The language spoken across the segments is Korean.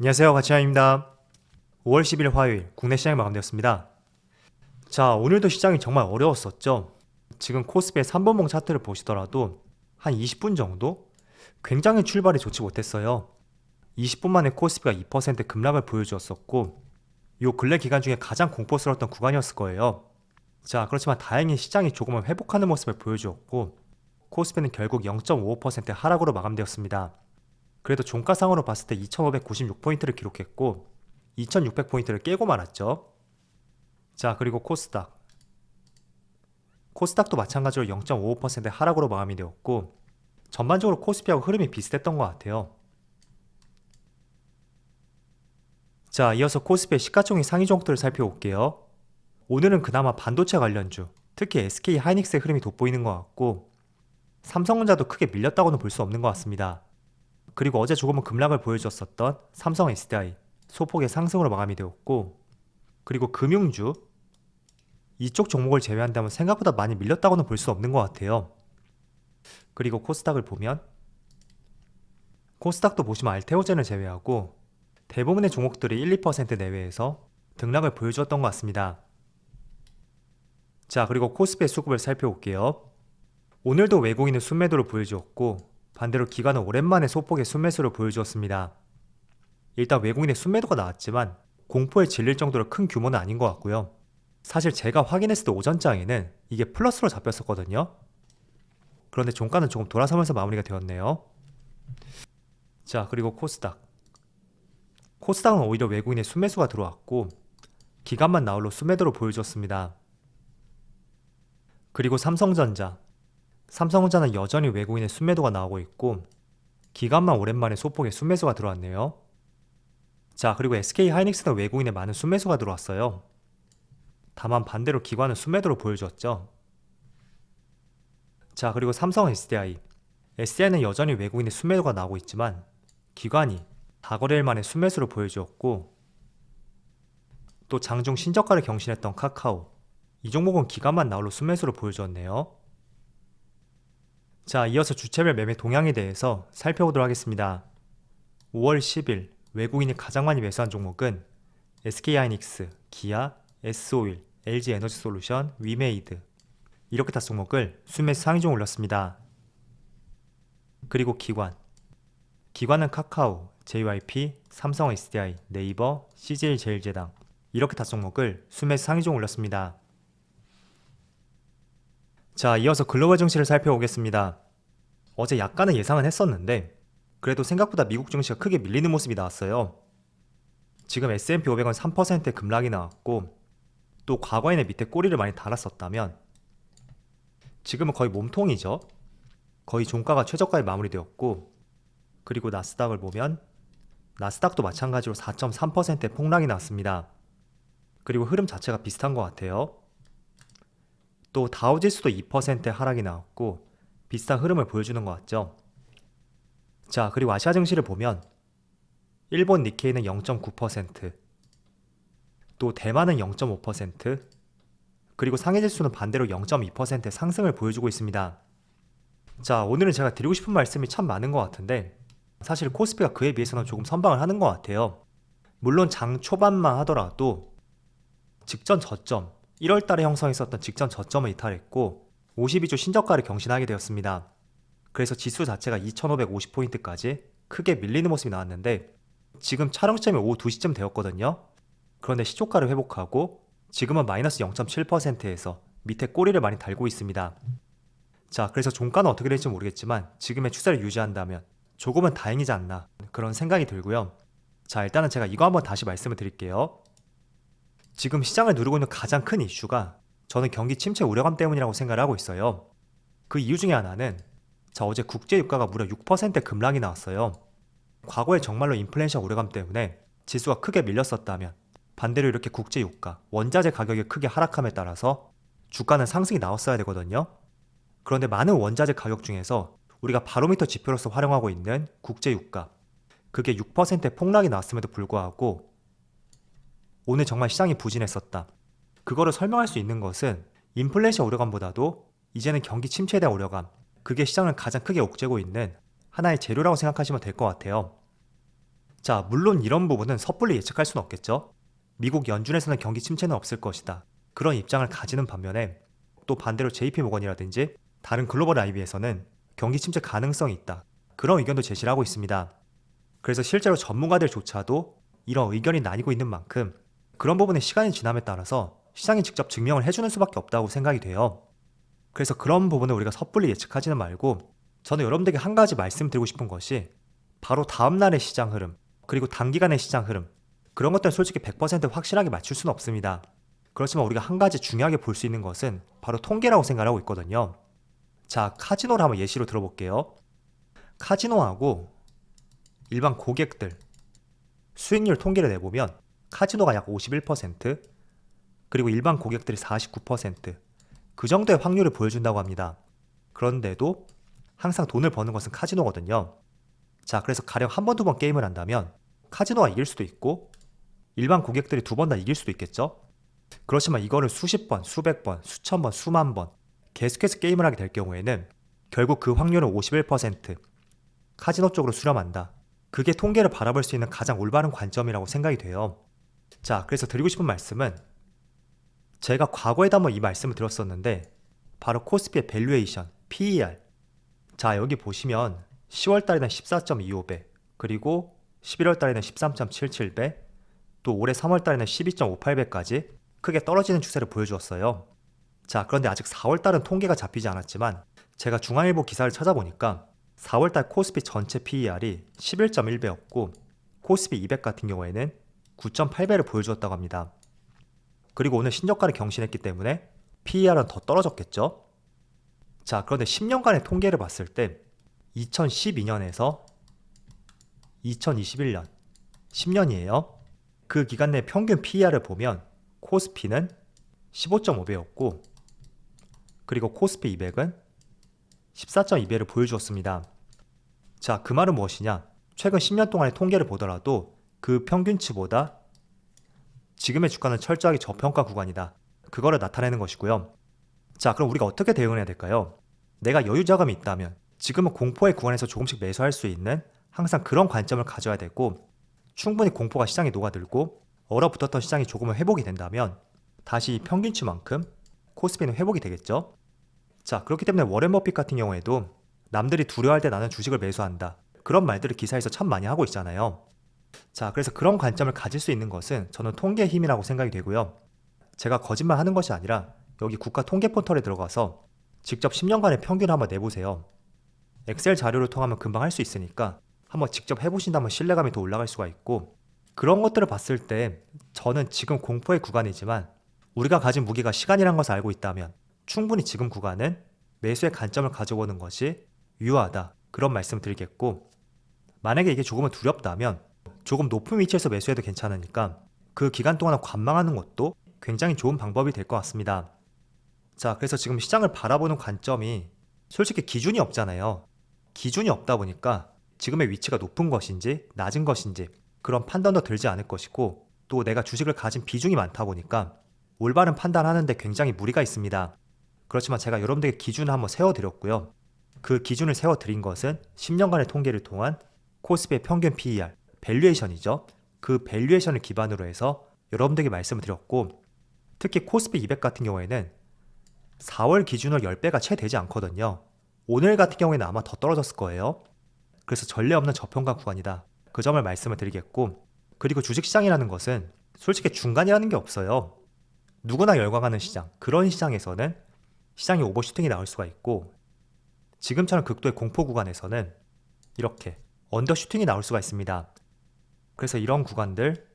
안녕하세요, 가치양입니다. 5월 10일 화요일 국내 시장이 마감되었습니다. 자, 오늘도 시장이 정말 어려웠었죠. 지금 코스피의 3분봉 차트를 보시더라도 한 20분 정도 굉장히 출발이 좋지 못했어요. 20분 만에 코스피가 2% 급락을 보여주었었고 요 근래 기간 중에 가장 공포스러웠던 구간이었을 거예요. 자, 그렇지만 다행히 시장이 조금은 회복하는 모습을 보여주었고 코스피는 결국 0.55% 하락으로 마감되었습니다. 그래도 종가상으로 봤을 때 2596포인트를 기록했고 2600포인트를 깨고 말았죠. 자, 그리고 코스닥도 마찬가지로 0.55% 하락으로 마감이 되었고 전반적으로 코스피하고 흐름이 비슷했던 것 같아요. 자, 이어서 코스피의 시가총액 상위 종목들을 살펴볼게요. 오늘은 그나마 반도체 관련주, 특히 SK 하이닉스의 흐름이 돋보이는 것 같고 삼성전자도 크게 밀렸다고는 볼 수 없는 것 같습니다. 그리고 어제 조금은 급락을 보여줬었던 삼성 SDI 소폭의 상승으로 마감이 되었고, 그리고 금융주 이쪽 종목을 제외한다면 생각보다 많이 밀렸다고는 볼 수 없는 것 같아요. 그리고 코스닥을 보면 코스닥도 보시면 알테오젠을 제외하고 대부분의 종목들이 1, 2% 내외에서 등락을 보여주었던 것 같습니다. 자, 그리고 코스피의 수급을 살펴볼게요. 오늘도 외국인의 순매도를 보여주었고 반대로 기관은 오랜만에 소폭의 순매수를 보여주었습니다. 일단 외국인의 순매도가 나왔지만 공포에 질릴 정도로 큰 규모는 아닌 것 같고요. 사실 제가 확인했을 때 오전장에는 이게 플러스로 잡혔었거든요. 그런데 종가는 조금 돌아서면서 마무리가 되었네요. 자, 그리고 코스닥은 오히려 외국인의 순매수가 들어왔고 기관만 나홀로 순매도로 보여주었습니다. 그리고 삼성전자는 여전히 외국인의 순매도가 나오고 있고 기관만 오랜만에 소폭의 순매수가 들어왔네요. 자, 그리고 SK 하이닉스는 외국인의 많은 순매수가 들어왔어요. 다만 반대로 기관은 순매도로 보여주었죠. 자, 그리고 삼성 SDI는 여전히 외국인의 순매도가 나오고 있지만 기관이 다거래일 만에 순매수를 보여주었고 또 장중 신저가를 경신했던 카카오, 이 종목은 기관만 나홀로 순매수를 보여주었네요. 자, 이어서 주체별 매매 동향에 대해서 살펴보도록 하겠습니다. 5월 10일 외국인이 가장 많이 매수한 종목은 SK하이닉스, 기아, S오일, LG에너지솔루션, 위메이드 이렇게 다 종목을 순매수 상위중 올렸습니다. 그리고 기관은 카카오, JYP, 삼성 SDI, 네이버, CJ제일제당 이렇게 다 종목을 순매수 상위중 올렸습니다. 자, 이어서 글로벌 증시를 살펴보겠습니다. 어제 약간은 예상은 했었는데 그래도 생각보다 미국 증시가 크게 밀리는 모습이 나왔어요. 지금 S&P 500은 3%의 급락이 나왔고 또 과거에는 밑에 꼬리를 많이 달았었다면 지금은 거의 몸통이죠. 거의 종가가 최저가에 마무리되었고, 그리고 나스닥을 보면 나스닥도 마찬가지로 4.3%의 폭락이 나왔습니다. 그리고 흐름 자체가 비슷한 것 같아요. 또 다우지수도 2%의 하락이 나왔고 비슷한 흐름을 보여주는 것 같죠. 자, 그리고 아시아 증시를 보면 일본 니케이는 0.9%, 또 대만은 0.5%, 그리고 상해지수는 반대로 0.2%의 상승을 보여주고 있습니다. 자, 오늘은 제가 드리고 싶은 말씀이 참 많은 것 같은데 사실 코스피가 그에 비해서는 조금 선방을 하는 것 같아요. 물론 장 초반만 하더라도 직전 저점 1월달에 형성했었던 직전 저점을 이탈했고 52주 신저가를 경신하게 되었습니다. 그래서 지수 자체가 2550포인트까지 크게 밀리는 모습이 나왔는데 지금 촬영 시점이 오후 2시쯤 되었거든요. 그런데 시초가를 회복하고 지금은 마이너스 0.7%에서 밑에 꼬리를 많이 달고 있습니다. 자, 그래서 종가는 어떻게 될지 모르겠지만 지금의 추세를 유지한다면 조금은 다행이지 않나 그런 생각이 들고요. 자, 일단은 제가 이거 한번 다시 말씀을 드릴게요. 지금 시장을 누르고 있는 가장 큰 이슈가 저는 경기 침체 우려감 때문이라고 생각을 하고 있어요. 그 이유 중에 하나는 어제 국제유가가 무려 6% 급락이 나왔어요. 과거에 정말로 인플레이션 우려감 때문에 지수가 크게 밀렸었다면 반대로 이렇게 국제유가, 원자재 가격이 크게 하락함에 따라서 주가는 상승이 나왔어야 되거든요. 그런데 많은 원자재 가격 중에서 우리가 바로미터 지표로서 활용하고 있는 국제유가, 그게 6%의 폭락이 나왔음에도 불구하고 오늘 정말 시장이 부진했었다. 그거를 설명할 수 있는 것은 인플레이션 우려감보다도 이제는 경기 침체에 대한 우려감, 그게 시장을 가장 크게 옥죄고 있는 하나의 재료라고 생각하시면 될 것 같아요. 자, 물론 이런 부분은 섣불리 예측할 수는 없겠죠. 미국 연준에서는 경기 침체는 없을 것이다. 그런 입장을 가지는 반면에 또 반대로 JP모건이라든지 다른 글로벌 IB에서는 경기 침체 가능성이 있다. 그런 의견도 제시를 하고 있습니다. 그래서 실제로 전문가들조차도 이런 의견이 나뉘고 있는 만큼 그런 부분에 시간이 지남에 따라서 시장이 직접 증명을 해주는 수밖에 없다고 생각이 돼요. 그래서 그런 부분을 우리가 섣불리 예측하지는 말고 저는 여러분들에게 한 가지 말씀드리고 싶은 것이 바로 다음날의 시장 흐름 그리고 단기간의 시장 흐름 그런 것들은 솔직히 100% 확실하게 맞출 수는 없습니다. 그렇지만 우리가 한 가지 중요하게 볼 수 있는 것은 바로 통계라고 생각하고 있거든요. 자, 카지노를 한번 예시로 들어볼게요. 카지노하고 일반 고객들 수익률 통계를 내보면 카지노가 약 51%, 그리고 일반 고객들이 49%, 그 정도의 확률을 보여준다고 합니다. 그런데도 항상 돈을 버는 것은 카지노거든요. 자, 그래서 가령 한 번, 두 번 게임을 한다면 카지노가 이길 수도 있고 일반 고객들이 두 번 다 이길 수도 있겠죠. 그렇지만 이거를 수십 번, 수백 번, 수천 번, 수만 번 계속해서 게임을 하게 될 경우에는 결국 그 확률은 51% 카지노 쪽으로 수렴한다. 그게 통계를 바라볼 수 있는 가장 올바른 관점이라고 생각이 돼요. 자, 그래서 드리고 싶은 말씀은 제가 과거에도 한번 이 말씀을 드렸었는데 바로 코스피의 밸류에이션, PER. 자, 여기 보시면 10월 달에는 14.25배, 그리고 11월 달에는 13.77배, 또 올해 3월 달에는 12.58배까지 크게 떨어지는 추세를 보여주었어요. 자, 그런데 아직 4월 달은 통계가 잡히지 않았지만 제가 중앙일보 기사를 찾아보니까 4월 달 코스피 전체 PER이 11.1배였고 코스피 200 같은 경우에는 9.8배를 보여주었다고 합니다. 그리고 오늘 신저가를 경신했기 때문에 PER은 더 떨어졌겠죠? 자, 그런데 10년간의 통계를 봤을 때 2012년에서 2021년 10년이에요. 그 기간 내 평균 PER을 보면 코스피는 15.5배였고 그리고 코스피 200은 14.2배를 보여주었습니다. 자, 그 말은 무엇이냐? 최근 10년 동안의 통계를 보더라도 그 평균치보다 지금의 주가는 철저하게 저평가 구간이다. 그거를 나타내는 것이고요. 자, 그럼 우리가 어떻게 대응을 해야 될까요? 내가 여유 자금이 있다면 지금은 공포의 구간에서 조금씩 매수할 수 있는 항상 그런 관점을 가져야 되고 충분히 공포가 시장에 녹아들고 얼어붙었던 시장이 조금은 회복이 된다면 다시 평균치만큼 코스피는 회복이 되겠죠? 자, 그렇기 때문에 워렌 버핏 같은 경우에도 남들이 두려워할 때 나는 주식을 매수한다. 그런 말들을 기사에서 참 많이 하고 있잖아요. 자, 그래서 그런 관점을 가질 수 있는 것은 저는 통계의 힘이라고 생각이 되고요. 제가 거짓말 하는 것이 아니라 여기 국가 통계 포털에 들어가서 직접 10년간의 평균을 한번 내보세요. 엑셀 자료를 통하면 금방 할 수 있으니까 한번 직접 해보신다면 신뢰감이 더 올라갈 수가 있고 그런 것들을 봤을 때 저는 지금 공포의 구간이지만 우리가 가진 무기가 시간이란 것을 알고 있다면 충분히 지금 구간은 매수의 관점을 가져보는 것이 유효하다. 그런 말씀을 드리겠고 만약에 이게 조금은 두렵다면 조금 높은 위치에서 매수해도 괜찮으니까 그 기간 동안 관망하는 것도 굉장히 좋은 방법이 될 것 같습니다. 자, 그래서 지금 시장을 바라보는 관점이 솔직히 기준이 없잖아요. 기준이 없다 보니까 지금의 위치가 높은 것인지 낮은 것인지 그런 판단도 들지 않을 것이고 또 내가 주식을 가진 비중이 많다 보니까 올바른 판단하는데 굉장히 무리가 있습니다. 그렇지만 제가 여러분들에게 기준을 한번 세워드렸고요. 그 기준을 세워드린 것은 10년간의 통계를 통한 코스피의 평균 PER, 밸류에이션이죠. 그 밸류에이션을 기반으로 해서 여러분들에게 말씀을 드렸고 특히 코스피 200 같은 경우에는 4월 기준으로 10배가 채 되지 않거든요. 오늘 같은 경우에는 아마 더 떨어졌을 거예요. 그래서 전례 없는 저평가 구간이다. 그 점을 말씀을 드리겠고 그리고 주식시장이라는 것은 솔직히 중간이라는 게 없어요. 누구나 열광하는 시장, 그런 시장에서는 시장이 오버슈팅이 나올 수가 있고 지금처럼 극도의 공포 구간에서는 이렇게 언더슈팅이 나올 수가 있습니다. 그래서 이런 구간들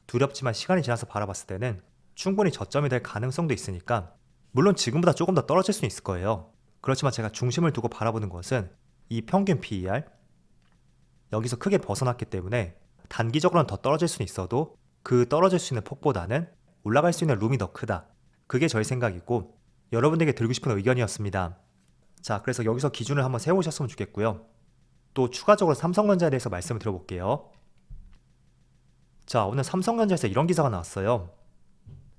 두렵지만 시간이 지나서 바라봤을 때는 충분히 저점이 될 가능성도 있으니까 물론 지금보다 조금 더 떨어질 수는 있을 거예요. 그렇지만 제가 중심을 두고 바라보는 것은 이 평균 PER 여기서 크게 벗어났기 때문에 단기적으로는 더 떨어질 수는 있어도 그 떨어질 수 있는 폭보다는 올라갈 수 있는 룸이 더 크다. 그게 저의 생각이고 여러분에게 드리고 싶은 의견이었습니다. 자, 그래서 여기서 기준을 한번 세우셨으면 좋겠고요. 또 추가적으로 삼성전자에 대해서 말씀을 드려볼게요. 자, 오늘 삼성전자에서 이런 기사가 나왔어요.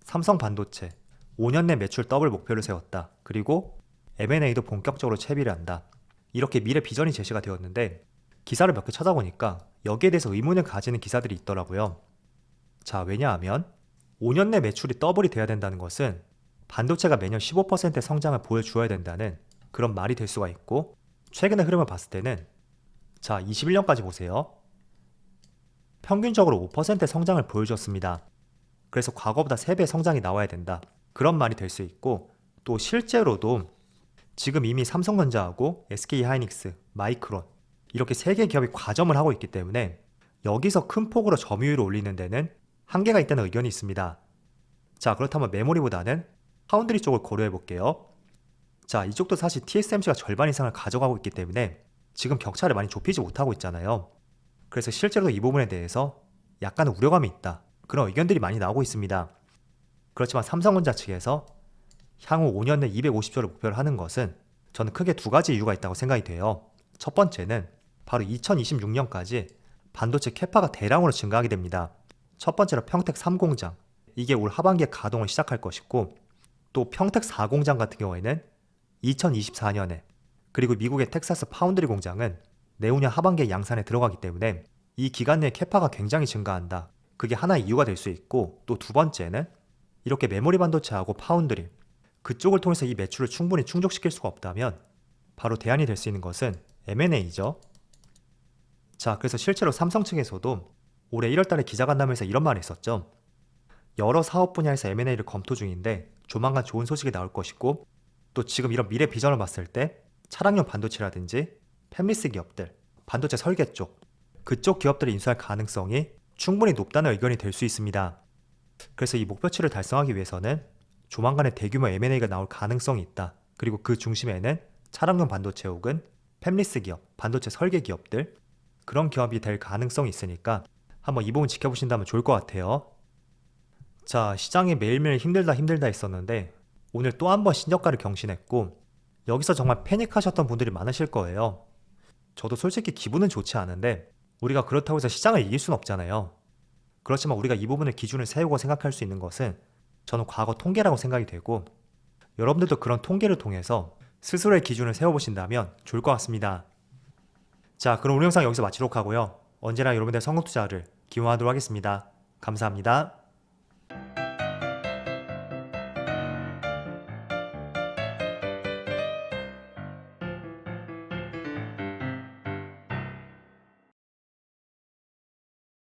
삼성 반도체 5년 내 매출 더블 목표를 세웠다. 그리고 M&A도 본격적으로 채비를 한다. 이렇게 미래 비전이 제시가 되었는데 기사를 몇 개 찾아보니까 여기에 대해서 의문을 가지는 기사들이 있더라고요. 자, 왜냐하면 5년 내 매출이 더블이 돼야 된다는 것은 반도체가 매년 15%의 성장을 보여주어야 된다는 그런 말이 될 수가 있고, 최근의 흐름을 봤을 때는 자, 21년까지 보세요. 평균적으로 5%의 성장을 보여줬습니다. 그래서 과거보다 3배의 성장이 나와야 된다. 그런 말이 될 수 있고, 또 실제로도 지금 이미 삼성전자하고 SK하이닉스, 마이크론 이렇게 3개 기업이 과점을 하고 있기 때문에 여기서 큰 폭으로 점유율을 올리는 데는 한계가 있다는 의견이 있습니다. 자, 그렇다면 메모리보다는 파운드리 쪽을 고려해 볼게요. 자, 이쪽도 사실 TSMC가 절반 이상을 가져가고 있기 때문에 지금 격차를 많이 좁히지 못하고 있잖아요. 그래서 실제로 이 부분에 대해서 약간 우려감이 있다. 그런 의견들이 많이 나오고 있습니다. 그렇지만 삼성전자 측에서 향후 5년 내 250조를 목표로 하는 것은 저는 크게 두 가지 이유가 있다고 생각이 돼요. 첫 번째는 바로 2026년까지 반도체 캐파가 대량으로 증가하게 됩니다. 첫 번째로 평택 3공장, 이게 올 하반기에 가동을 시작할 것이고, 또 평택 4공장 같은 경우에는 2024년에, 그리고 미국의 텍사스 파운드리 공장은 내후년 하반기에 양산에 들어가기 때문에 이 기간 내에 캐파가 굉장히 증가한다. 그게 하나의 이유가 될 수 있고, 또 두 번째는 이렇게 메모리 반도체하고 파운드리 그쪽을 통해서 이 매출을 충분히 충족시킬 수가 없다면 바로 대안이 될 수 있는 것은 M&A죠. 자, 그래서 실제로 삼성 측에서도 올해 1월달에 기자간담회에서 이런 말을 했었죠. 여러 사업 분야에서 M&A를 검토 중인데 조만간 좋은 소식이 나올 것이고, 또 지금 이런 미래 비전을 봤을 때 차량용 반도체라든지 팹리스 기업들, 반도체 설계 쪽, 그쪽 기업들을 인수할 가능성이 충분히 높다는 의견이 될 수 있습니다. 그래서 이 목표치를 달성하기 위해서는 조만간에 대규모 M&A가 나올 가능성이 있다. 그리고 그 중심에는 차량용 반도체 혹은 팹리스 기업, 반도체 설계 기업들, 그런 기업이 될 가능성이 있으니까 한번 이 부분 지켜보신다면 좋을 것 같아요. 자, 시장이 매일매일 힘들다 했었는데 오늘 또 한 번 신저가를 경신했고, 여기서 정말 패닉하셨던 분들이 많으실 거예요. 저도 솔직히 기분은 좋지 않은데 우리가 그렇다고 해서 시장을 이길 수는 없잖아요. 그렇지만 우리가 이 부분을 기준을 세우고 생각할 수 있는 것은 저는 과거 통계라고 생각이 되고, 여러분들도 그런 통계를 통해서 스스로의 기준을 세워보신다면 좋을 것 같습니다. 자, 그럼 오늘 영상 여기서 마치도록 하고요. 언제나 여러분들의 성공 투자를 기원하도록 하겠습니다. 감사합니다.